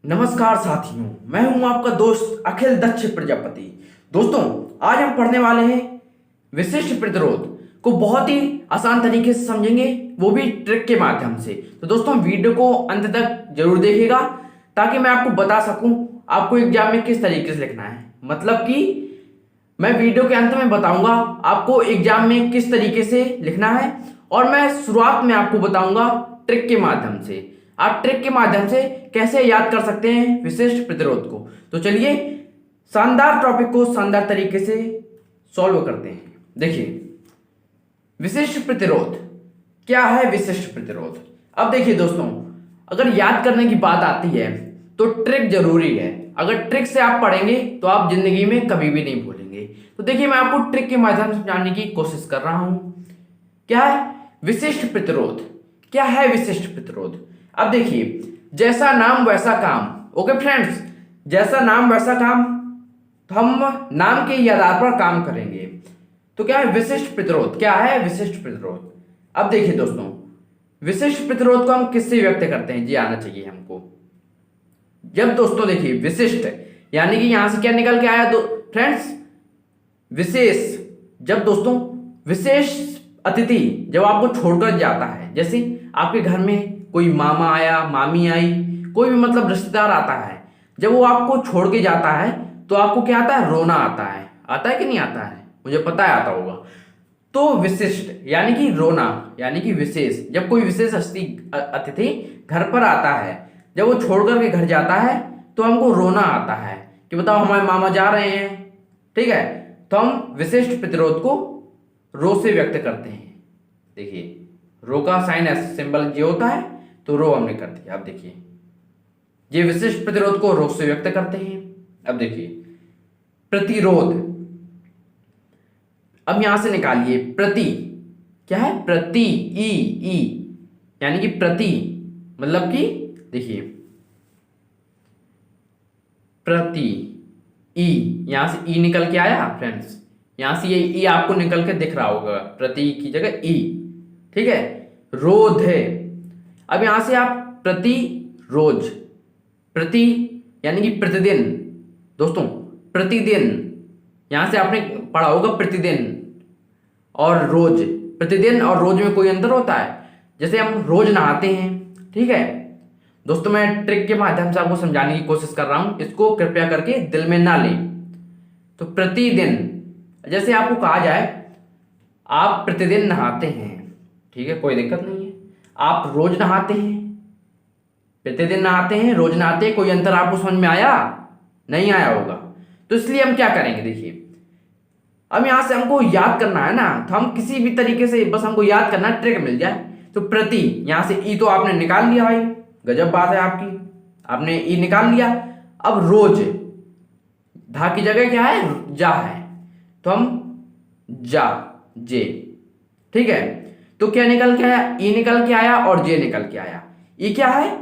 नमस्कार साथियों, मैं हूं आपका दोस्त अखिल दक्ष प्रजापति। दोस्तों, आज हम पढ़ने वाले हैं विशिष्ट प्रतिरोध को बहुत ही आसान तरीके से समझेंगे, वो भी ट्रिक के माध्यम से। तो दोस्तों, वीडियो को अंत तक जरूर देखिएगा ताकि मैं आपको बता सकूं आपको एग्जाम में किस तरीके से लिखना है। मतलब कि मैं वीडियो के अंत में बताऊंगा आपको एग्जाम में किस तरीके से लिखना है, और मैं शुरुआत में आपको बताऊंगा ट्रिक के माध्यम से आप ट्रिक के माध्यम से कैसे याद कर सकते हैं विशिष्ट प्रतिरोध को। तो चलिए शानदार टॉपिक को शानदार तरीके से सॉल्व करते हैं। देखिए, विशिष्ट प्रतिरोध क्या है। विशिष्ट प्रतिरोध, अब देखिए दोस्तों, अगर याद करने की बात आती है तो ट्रिक जरूरी है। अगर ट्रिक से आप पढ़ेंगे तो आप जिंदगी में कभी भी नहीं भूलेंगे। तो देखिए, मैं आपको ट्रिक के माध्यम से जानने की कोशिश कर रहा हूं। क्या है विशिष्ट प्रतिरोध? क्या है विशिष्ट प्रतिरोध? अब देखिए, जैसा नाम वैसा काम। ओके फ्रेंड्स, जैसा नाम वैसा काम, तो हम नाम के ही आधार पर काम करेंगे। तो क्या है विशिष्ट प्रतिरोध? क्या है विशिष्ट प्रतिरोध? अब देखिए दोस्तों, विशिष्ट प्रतिरोध को हम किससे व्यक्त करते हैं, जी आना चाहिए हमको। जब दोस्तों देखिए, विशिष्ट यानी कि यहां से क्या निकल के आया तो फ्रेंड्स, विशेष। जब दोस्तों विशेष अतिथि जब आपको छोड़कर जाता है, जैसे आपके घर में कोई मामा आया, मामी आई, कोई भी मतलब रिश्तेदार आता है, जब वो आपको छोड़ के जाता है तो आपको क्या आता है? रोना आता है। आता है कि नहीं आता है? मुझे पता है आता होगा। तो विशिष्ट यानी कि रोना, यानी कि विशेष। जब कोई विशेष अतिथि घर पर आता है, जब वो छोड़ करके घर जाता है तो हमको रोना आता है कि बताओ हमारे मामा जा रहे हैं। ठीक है, तो हम विशिष्ट प्रतिरोध को रो से व्यक्त करते हैं। देखिए, रो का साइन ऐसे सिंबल ये होता है, तो रो हमने कर दिया। अब देखिए, ये विशिष्ट प्रतिरोध को रो से व्यक्त करते हैं। अब देखिए, प्रतिरोध, अब यहां से निकालिए प्रति। क्या है? प्रति, ई यानी कि प्रति, मतलब कि देखिए प्रति, ई, यहां से ई निकल के आया फ्रेंड्स। यहां से ये ई आपको निकल के दिख रहा होगा, प्रति की जगह ई। ठीक है, रोध है। अब यहां से आप प्रति रोज, प्रति यानी कि प्रतिदिन। दोस्तों, प्रतिदिन, यहां से आपने पढ़ा होगा प्रतिदिन और रोज। प्रतिदिन और रोज में कोई अंतर होता है? जैसे हम रोज नहाते हैं। ठीक है दोस्तों, मैं ट्रिक के माध्यम से आपको समझाने की कोशिश कर रहा हूं, इसको कृपया करके दिल में ना लें। तो प्रतिदिन, जैसे आपको कहा जाए आप प्रतिदिन नहाते हैं, ठीक है, कोई दिक्कत नहीं है। आप रोज नहाते हैं, प्रतिदिन नहाते हैं, रोज नहाते हैं, कोई अंतर आपको समझ में आया? नहीं आया होगा। तो इसलिए हम क्या करेंगे, देखिए, अब यहां से हमको याद करना है ना, तो हम किसी भी तरीके से बस हमको याद करना है, ट्रिक मिल जाए। तो प्रति, यहां से ई तो आपने निकाल लिया भाई, गजब बात है आपकी, आपने ई निकाल लिया। अब रोज, धा की जगह क्या है? जा है, तो हम जा, जे। ठीक है, तो क्या निकल के आया? ई निकल के आया और जे निकल के आया। ई क्या है?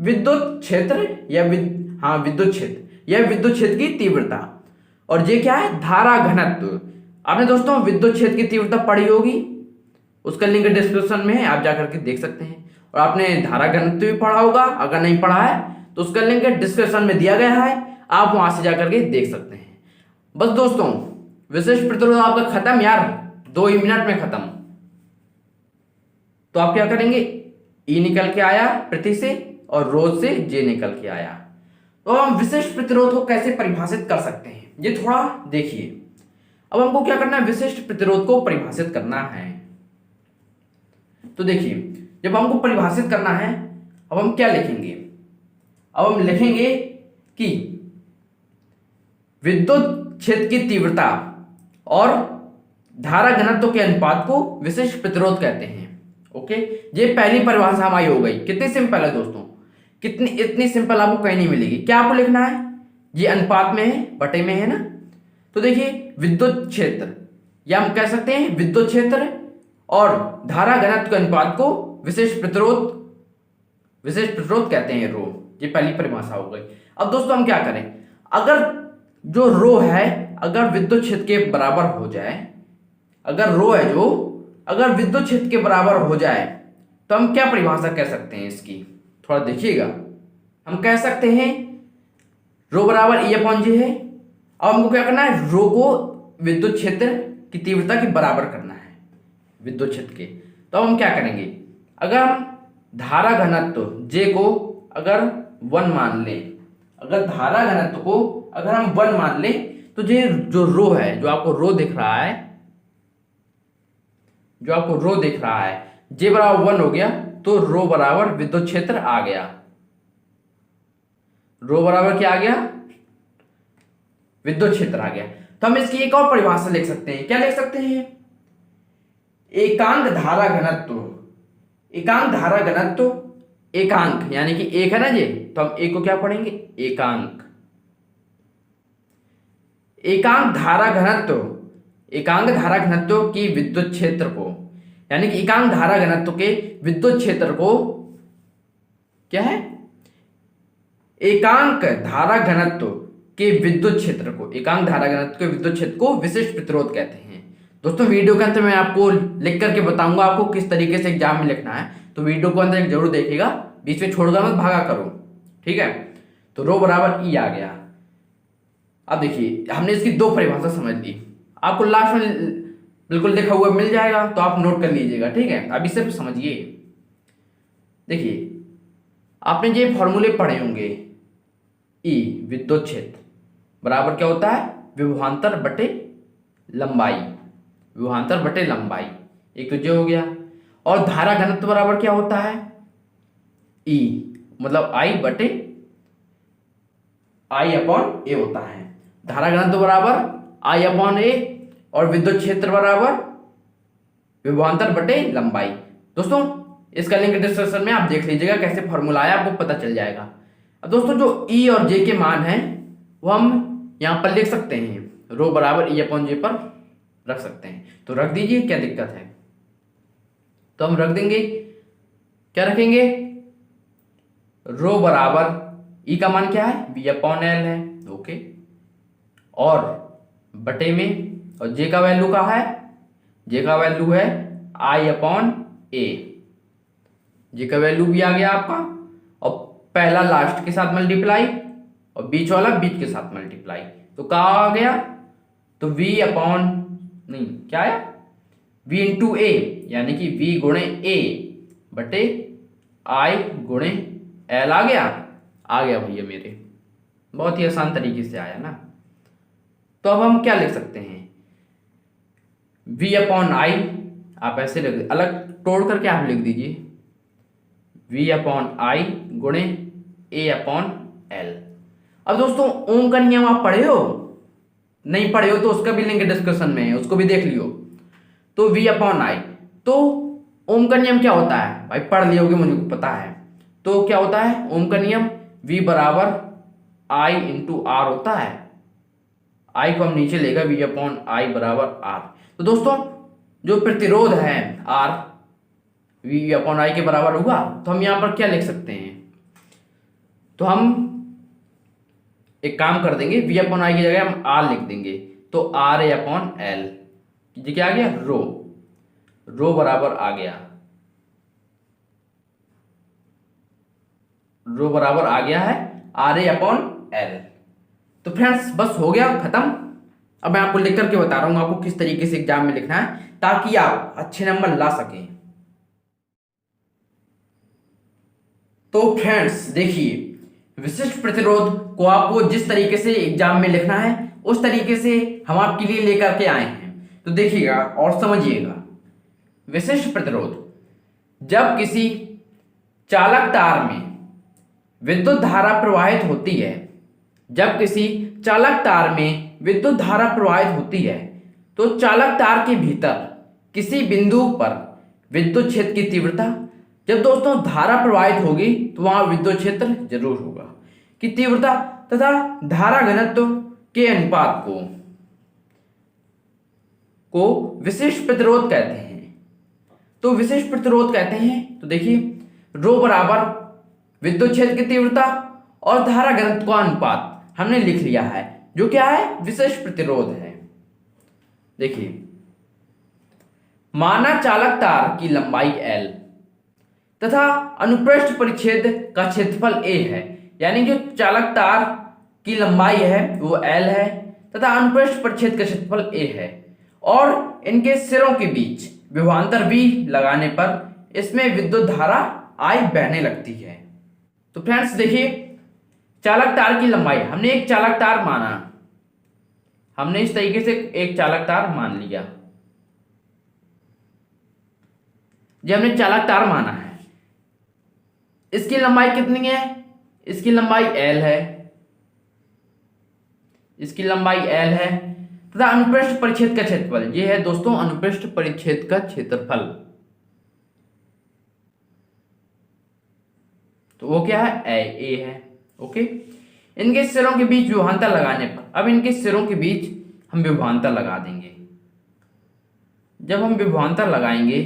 विद्युत क्षेत्र या विद्युत क्षेत्र या विद्युत क्षेत्र की तीव्रता। और जे क्या है? धारा घनत्व। आपने दोस्तों विद्युत क्षेत्र की तीव्रता पढ़ी होगी, उसका लिंक डिस्क्रिप्शन में है, आप जाकर के देख सकते हैं। और आपने धारा घनत्व भी पढ़ा होगा, अगर नहीं पढ़ा है तो उसका लिंक डिस्क्रिप्शन में दिया गया है, आप वहां से जाकर के देख सकते हैं। बस दोस्तों, विशिष्ट प्रतिरोध आपका खत्म यार, 2 ही मिनट में खत्म। तो आप क्या करेंगे? ई निकल के आया प्रति से और रोज से जे निकल के आया। तो हम विशिष्ट प्रतिरोध को कैसे परिभाषित कर सकते हैं, ये थोड़ा देखिए। अब हमको क्या करना है? विशिष्ट प्रतिरोध को परिभाषित करना है। तो देखिए, जब हमको परिभाषित करना है, अब हम क्या लिखेंगे? अब हम लिखेंगे कि विद्युत क्षेत्र की तीव्रता और धारा घनत्व के अनुपात को विशिष्ट प्रतिरोध कहते हैं। ओके, ये पहली परिभाषा हमारी हो गई। कितनी सिंपल है दोस्तों, इतनी सिंपल आपको कहीं नहीं मिलेगी। क्या आपको लिखना है? ये अनुपात में है, बटे में है ना। तो देखिए, विद्युत क्षेत्र, या हम कह सकते हैं विद्युत क्षेत्र और धारा घनत्व के अनुपात को विशिष्ट प्रतिरोध कहते हैं, रो। ये पहली परिभाषा हो गई। अब दोस्तों हम क्या करें? अगर जो रो है, अगर विद्युत क्षेत्र के बराबर हो जाए, अगर रो है जो अगर विद्युत क्षेत्र के बराबर हो जाए, तो हम क्या परिभाषा कह सकते हैं इसकी? थोड़ा देखिएगा। हम कह सकते हैं रो बराबर ई अपॉन जे है। अब हमको क्या करना है, रो को विद्युत क्षेत्र की तीव्रता के बराबर करना है विद्युत क्षेत्र के। तो अब हम क्या करेंगे, अगर हम धारा घनत्व जे को अगर 1 मान लें, अगर धारा घनत्व को अगर हम 1 मान लें, तो ये जो रो है, जो आपको रो दिख रहा है, जो आपको रो दिख रहा है, जे बराबर 1 हो गया, तो रो बराबर विद्युत क्षेत्र आ गया। रो बराबर क्या आ गया, विद्युत क्षेत्र आ गया। तो हम इसकी एक और परिभाषा लिख सकते हैं, क्या लिख सकते हैं, एकांक धारा घनत्व। एकांक धारा घनत्व, एकांक यानी कि एक है ना ये, तो हम एक को क्या पढ़ेंगे, एकांक। एकांक धारा घनत्व, एकांक धारा घनत्व की विद्युत क्षेत्र को, यानी कि एकांक धारा घनत्व के विद्युत क्षेत्र को क्या है, एकांक धारा घनत्व के विद्युत क्षेत्र को, एकांक धारा घनत्व के विद्युत क्षेत्र को विशिष्ट प्रतिरोध कहते हैं। दोस्तों वीडियो के अंत में आपको लिख करके बताऊंगा आपको किस तरीके से एग्जाम में लिखना है, तो वीडियो को अंदर जरूर देखिएगा, बीच में छोड़कर मत भागा करो, ठीक है। तो रो बराबर ई आ गया। अब देखिए हमने इसकी 2 परिभाषा समझ ली, आपको लास्ट में बिल्कुल लिखा हुआ मिल जाएगा, तो आप नोट कर लीजिएगा, ठीक है। अब इसे समझिए, देखिए आपने ये फॉर्मूले पढ़े होंगे, ई विद्युत क्षेत्र बराबर क्या होता है, विभवांतर बटे लंबाई, विभवांतर बटे लंबाई, एक तो जो हो गया। और धारा घनत्व बराबर क्या होता है, ई मतलब आई बटे आई अपॉन ए होता है। धारा घनत्व बराबर आई अपॉन ए और विद्युत क्षेत्र बराबर विभवांतर बटे लंबाई। दोस्तों इसका लिंक डिस्क्रिप्शन में आप देख लीजिएगा, कैसे फॉर्मूला है आपको पता चल जाएगा। अब दोस्तों जो ई और जे के मान हैं वो हम यहाँ पर लिख सकते हैं, रो बराबर ई अपॉन जे पर रख सकते हैं, तो रख दीजिए, क्या दिक्कत है। तो हम रख देंगे, क्या रखेंगे, रो बराबर ई का मान क्या है, बी अपॉन एल है, ओके, और बटे में, और जे का वैल्यू क्या है, जे का वैल्यू है आई अपॉन ए, जे का वैल्यू भी आ गया आपका, और पहला लास्ट के साथ मल्टीप्लाई और बीच वाला बीच के साथ मल्टीप्लाई, तो क्या आ गया, तो वी अपॉन नहीं क्या आया, v इंटू ए, यानी कि v गुणे ए बटे आई गुणे एल आ गया भैया मेरे, बहुत ही आसान तरीके से आया ना। तो अब हम क्या लिख सकते हैं, v अपॉन आई, आप ऐसे लिख, अलग तोड़ करके आप लिख दीजिए, v अपॉन आई गुणे ए अपॉन एल। अब दोस्तों ओम का नियम आप पढ़े हो, नहीं पढ़े हो तो उसका भी लिंक डिस्क्रिप्शन में है, उसको भी देख लियो। तो v अपॉन आई, तो ओम का नियम क्या होता है भाई, पढ़ लिए होगे, मुझे पता है। तो क्या होता है ओम का नियम, v बराबर आई इंटू आर होता है, आई को हम नीचे लेगा, v अपॉन आई बराबर आर। तो दोस्तों जो प्रतिरोध है आर v अपॉन आई के बराबर होगा, तो हम यहाँ पर क्या लिख सकते हैं, तो हम एक काम कर देंगे, v अपॉन आई की जगह हम आर लिख देंगे, तो आर ए अपॉन एल, ये क्या आ गया, रो बराबर आ गया, रो बराबर आ गया है आर ए अपॉन एल। तो फ्रेंड्स बस हो गया खत्म। अब मैं आपको लिख करके बता रहा हूं आपको किस तरीके से एग्जाम में लिखना है, ताकि आप अच्छे नंबर ला सकें। तो फ्रेंड्स देखिए, विशिष्ट प्रतिरोध को आपको जिस तरीके से एग्जाम में लिखना है उस तरीके से हम आपके लिए लेकर के आए हैं, तो देखिएगा और समझिएगा। विशिष्ट प्रतिरोध, जब किसी चालक तार में विद्युत धारा प्रवाहित होती है, जब किसी चालक तार में विद्युत धारा प्रवाहित होती है, तो चालक तार के भीतर किसी बिंदु पर विद्युत क्षेत्र की तीव्रता, जब दोस्तों धारा प्रवाहित होगी तो वहां विद्युत क्षेत्र जरूर होगा, की तीव्रता तथा धारा घनत्व के अनुपात को विशिष्ट प्रतिरोध कहते हैं। तो विशिष्ट प्रतिरोध कहते हैं, तो देखिए रो बराबर विद्युत क्षेत्र की तीव्रता और धारा घनत्व का अनुपात हमने लिख लिया है, जो क्या है, विशिष्ट प्रतिरोध है। देखिए माना चालक तार की लंबाई L तथा अनुप्रस्थ परिच्छेद का क्षेत्रफल A है, यानी जो चालक तार की लंबाई है वो L है तथा अनुप्रस्थ परिच्छेद का क्षेत्रफल A है और इनके सिरों के बीच विभवांतर V लगाने पर इसमें विद्युत धारा I बहने लगती है। तो फ्रेंड्स देखिए, चालक तार की लंबाई, हमने एक चालक तार माना, हमने इस तरीके से एक चालक तार मान लिया, जो हमने चालक तार माना है। इसकी लंबाई कितनी है? इसकी लंबाई L है, इसकी लंबाई L है तथा अनुप्रस्थ परिच्छेद का क्षेत्रफल, ये है दोस्तों अनुप्रस्थ परिच्छेद का क्षेत्रफल, तो वो क्या है? A है। ओके, इनके सिरों के बीच विभवांतर लगाने पर, अब इनके सिरों के बीच हम विभवांतर लगा देंगे। जब हम विभवांतर लगाएंगे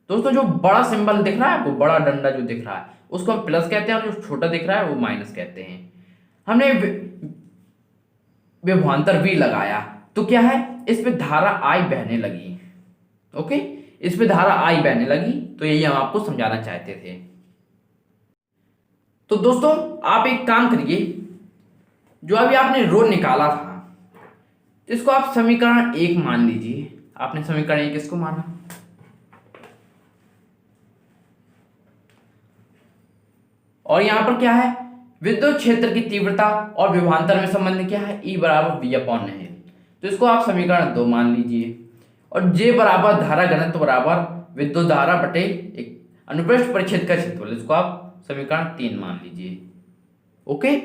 दोस्तों, जो बड़ा सिंबल दिख रहा है, वो बड़ा डंडा जो दिख रहा है उसको हम प्लस कहते हैं और जो छोटा दिख रहा है वो माइनस कहते हैं। हमने विभवांतर V लगाया तो क्या है? इस पे धारा I बहने लगी। ओके, इस पे धारा I बहने लगी, तो यही हम आपको समझाना चाहते थे। तो दोस्तों आप एक काम करिए, जो अभी आपने रो निकाला था इसको आप समीकरण 1 मान लीजिए। आपने समीकरण 1 किसको माना? और यहां पर क्या है? विद्युत क्षेत्र की तीव्रता और विभवांतर में संबंध क्या है? E बराबर V/N। तो इसको आप समीकरण 2 मान लीजिए। और J बराबर धारा घनत्व बराबर विद्युत धारा बटे एक अनुप्रस्थ परिच्छेद का क्षेत्रफल, इसको आप समीकरण 3 मान लीजिए। ओके,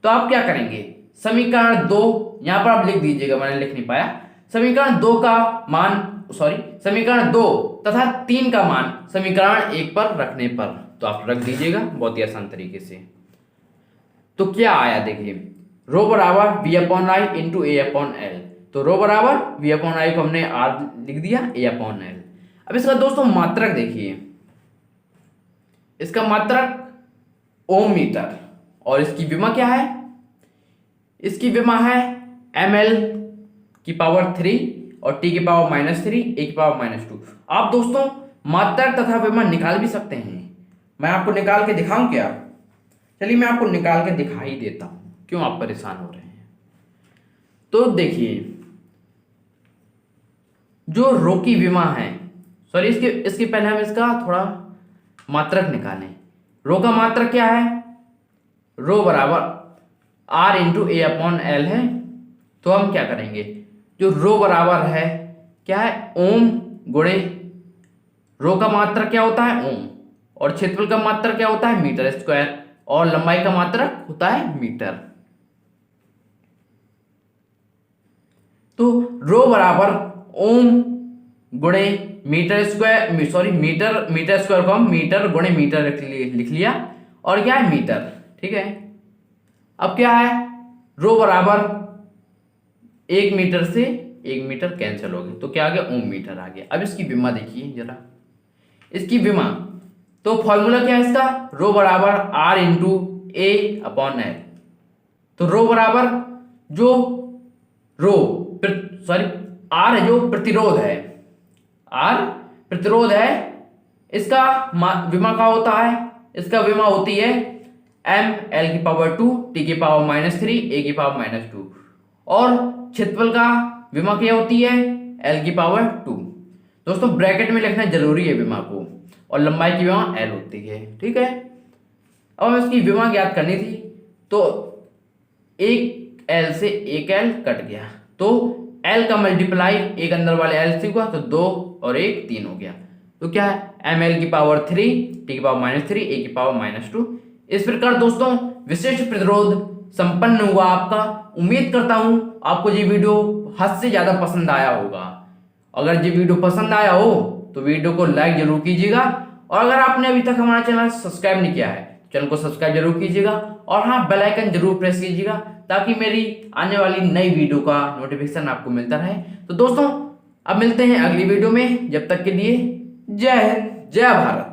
तो आप क्या करेंगे? समीकरण 2 यहां पर आप लिख दीजिएगा, मैंने लिख नहीं पाया। समीकरण 2 का मान, समीकरण 2 तथा 3 का मान समीकरण 1 पर रखने पर, तो आप रख दीजिएगा बहुत ही आसान तरीके से। तो क्या आया देखिए, रो बराबर V/I इंटू A/L। तो रो बराबर V/I को हमने R लिख दिया, A/L। अब इसका दोस्तों मात्रक देखिए, इसका मात्रक ओम मीटर, और इसकी विमा क्या है? इसकी विमा है ml की पावर 3 और t की पावर -3, a की पावर -2। आप दोस्तों मात्रक तथा विमा निकाल भी सकते हैं। मैं आपको निकाल के दिखाऊं क्या? चलिए मैं आपको निकाल के दिखा ही देता हूं, क्यों आप परेशान हो रहे हैं। तो देखिए, जो रो की विमा है, इसके पहले हम इसका थोड़ा मात्रक निकालें। रो का मात्रक क्या है? रो बराबर R इंटू A/L है। तो हम क्या करेंगे, जो रो बराबर है क्या है? ओम गुणे, रो का मात्रक क्या होता है? ओम, और क्षेत्रफल का मात्रक क्या होता है? मीटर स्क्वायर, और लंबाई का मात्रक होता है मीटर। तो रो बराबर ओम गुणे मीटर स्क्वायर, मीटर स्क्वायर को हम मीटर गुणे मीटर लिख लिया, और क्या है? मीटर। ठीक है, अब क्या है? रो बराबर 1 मीटर से 1 मीटर कैंसिल हो गए, तो क्या आ गया? ओम मीटर आ गया। अब इसकी विमा देखिए जरा, इसकी विमा, तो फॉर्मूला क्या है इसका? रो बराबर R इंटू A/L। तो रो बराबर जो R है, जो प्रतिरोध है, R प्रतिरोध है, इसका विमा क्या होता है? इसका विमा होती है ml की पावर 2, t की पावर -3, a की पावर -2, और क्षेत्रफल का विमा क्या होती है? l की पावर 2। दोस्तों ब्रैकेट में लिखना जरूरी है विमा को, और लंबाई की विमा L होती है। ठीक है, अब हमें इसकी विमा ज्ञात करनी थी, तो एक L से एक L कट गया, तो L का मल्टीप्लाई एक अंदर वाले L से हुआ, तो 2 और 1 3 हो गया। तो क्या है? ml की पावर 3, t की पावर -3, a की पावर -2। इस प्रकार दोस्तों विशिष्ट प्रतिरोध संपन्न हुआ आपका। उम्मीद करता हूं आपको ये वीडियो हद से ज्यादा पसंद आया होगा। अगर ये वीडियो पसंद आया हो तो वीडियो को लाइक जरूर कीजिएगा, और अगर आपने अभी तक हमारा चैनल सब्सक्राइब नहीं किया है, चैनल को सब्सक्राइब जरूर कीजिएगा, और हाँ बेल आइकन जरूर प्रेस कीजिएगा, ताकि मेरी आने वाली नई वीडियो का नोटिफिकेशन आपको मिलता रहे। तो दोस्तों अब मिलते हैं अगली वीडियो में, जब तक के लिए जय हिंद, जय भारत।